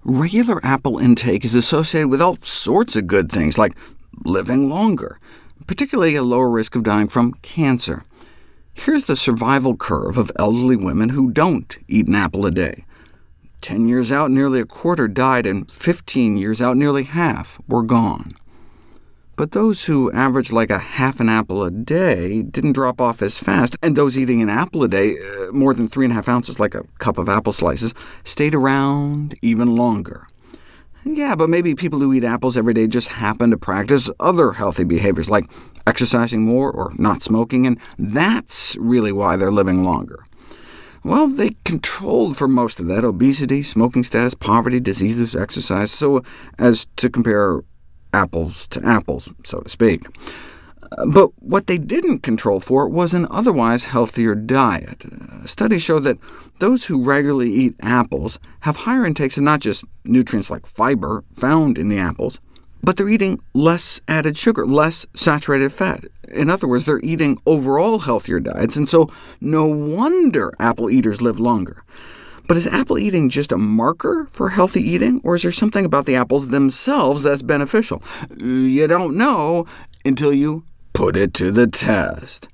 Regular apple intake is associated with all sorts of good things, like living longer, particularly a lower risk of dying from cancer. Here's the survival curve of elderly women who don't eat an apple a day. 10 years out, nearly a quarter died, and 15 years out, nearly half were gone. But those who averaged like a half an apple a day didn't drop off as fast, and those eating an apple a day, more than 3.5 ounces, like a cup of apple slices, stayed around even longer. Yeah, but maybe people who eat apples every day just happen to practice other healthy behaviors, like exercising more or not smoking, and that's really why they're living longer. Well, they controlled for most of that: obesity, smoking status, poverty, diseases, exercise, so as to compare apples to apples, so to speak. But what they didn't control for was an otherwise healthier diet. Studies show that those who regularly eat apples have higher intakes of not just nutrients like fiber found in the apples, but they're eating less added sugar, less saturated fat. In other words, they're eating overall healthier diets, and so no wonder apple eaters live longer. But is apple eating just a marker for healthy eating, or is there something about the apples themselves that's beneficial? You don't know until you put it to the test.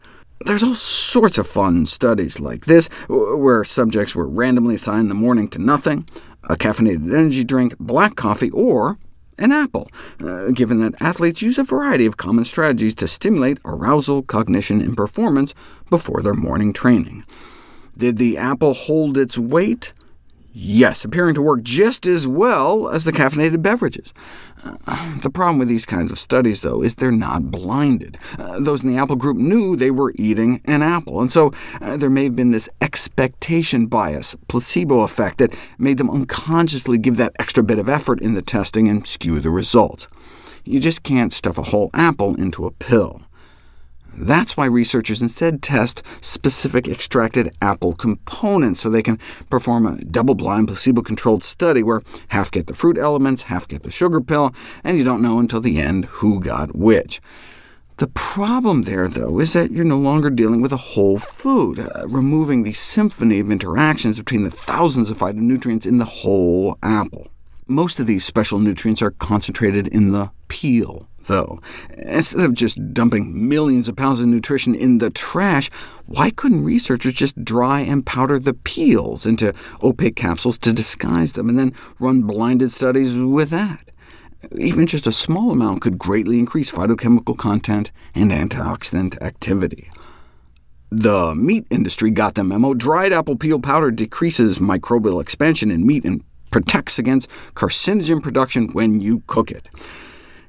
There's all sorts of fun studies like this, where subjects were randomly assigned in the morning to nothing, a caffeinated energy drink, black coffee, or an apple, given that athletes use a variety of common strategies to stimulate arousal, cognition, and performance before their morning training. Did the apple hold its weight? Yes, appearing to work just as well as the caffeinated beverages. The problem with these kinds of studies, though, is they're not blinded. Those in the apple group knew they were eating an apple, and so there may have been this expectation bias, placebo effect, that made them unconsciously give that extra bit of effort in the testing and skew the results. You just can't stuff a whole apple into a pill. That's why researchers instead test specific extracted apple components, so they can perform a double-blind, placebo-controlled study where half get the fruit elements, half get the sugar pill, and you don't know until the end who got which. The problem there, though, is that you're no longer dealing with a whole food, removing the symphony of interactions between the thousands of phytonutrients in the whole apple. Most of these special nutrients are concentrated in the peel, though. Instead of just dumping millions of pounds of nutrition in the trash, why couldn't researchers just dry and powder the peels into opaque capsules to disguise them, and then run blinded studies with that? Even just a small amount could greatly increase phytochemical content and antioxidant activity. The meat industry got the memo. Dried apple peel powder decreases microbial expansion in meat and protects against carcinogen production when you cook it.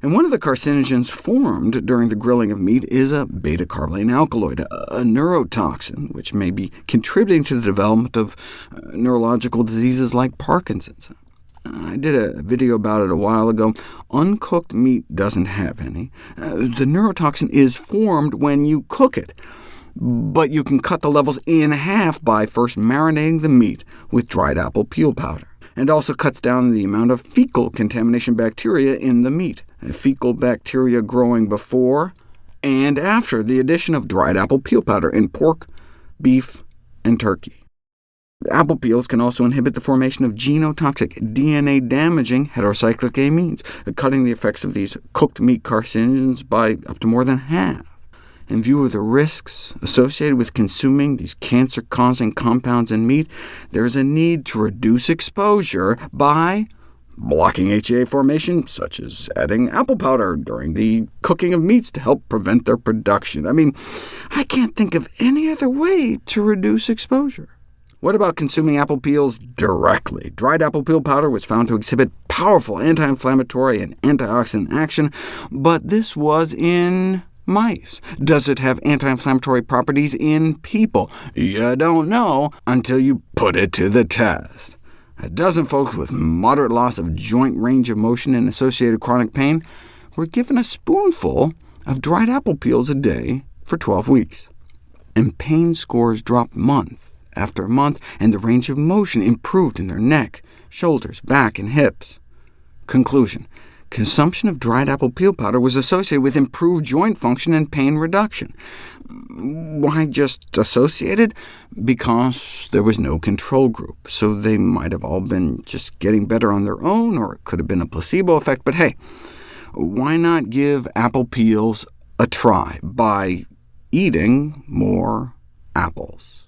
And one of the carcinogens formed during the grilling of meat is a beta-carbolane alkaloid, a neurotoxin, which may be contributing to the development of neurological diseases like Parkinson's. I did a video about it a while ago. Uncooked meat doesn't have any. The neurotoxin is formed when you cook it, but you can cut the levels in half by first marinating the meat with dried apple peel powder, and also cuts down the amount of fecal contamination bacteria in the meat. Fecal bacteria growing before and after the addition of dried apple peel powder in pork, beef, and turkey. Apple peels can also inhibit the formation of genotoxic, DNA-damaging heterocyclic amines, cutting the effects of these cooked meat carcinogens by up to more than half. In view of the risks associated with consuming these cancer-causing compounds in meat, there is a need to reduce exposure by blocking HA formation, such as adding apple powder during the cooking of meats to help prevent their production. I can't think of any other way to reduce exposure. What about consuming apple peels directly? Dried apple peel powder was found to exhibit powerful anti-inflammatory and antioxidant action, but this was in mice. Does it have anti-inflammatory properties in people? You don't know until you put it to the test. A dozen folks with moderate loss of joint range of motion and associated chronic pain were given a spoonful of dried apple peels a day for 12 weeks. And pain scores dropped month after month, and the range of motion improved in their neck, shoulders, back, and hips. Conclusion: consumption of dried apple peel powder was associated with improved joint function and pain reduction. Why just associated? Because there was no control group, so they might have all been just getting better on their own, or it could have been a placebo effect. But hey, why not give apple peels a try by eating more apples?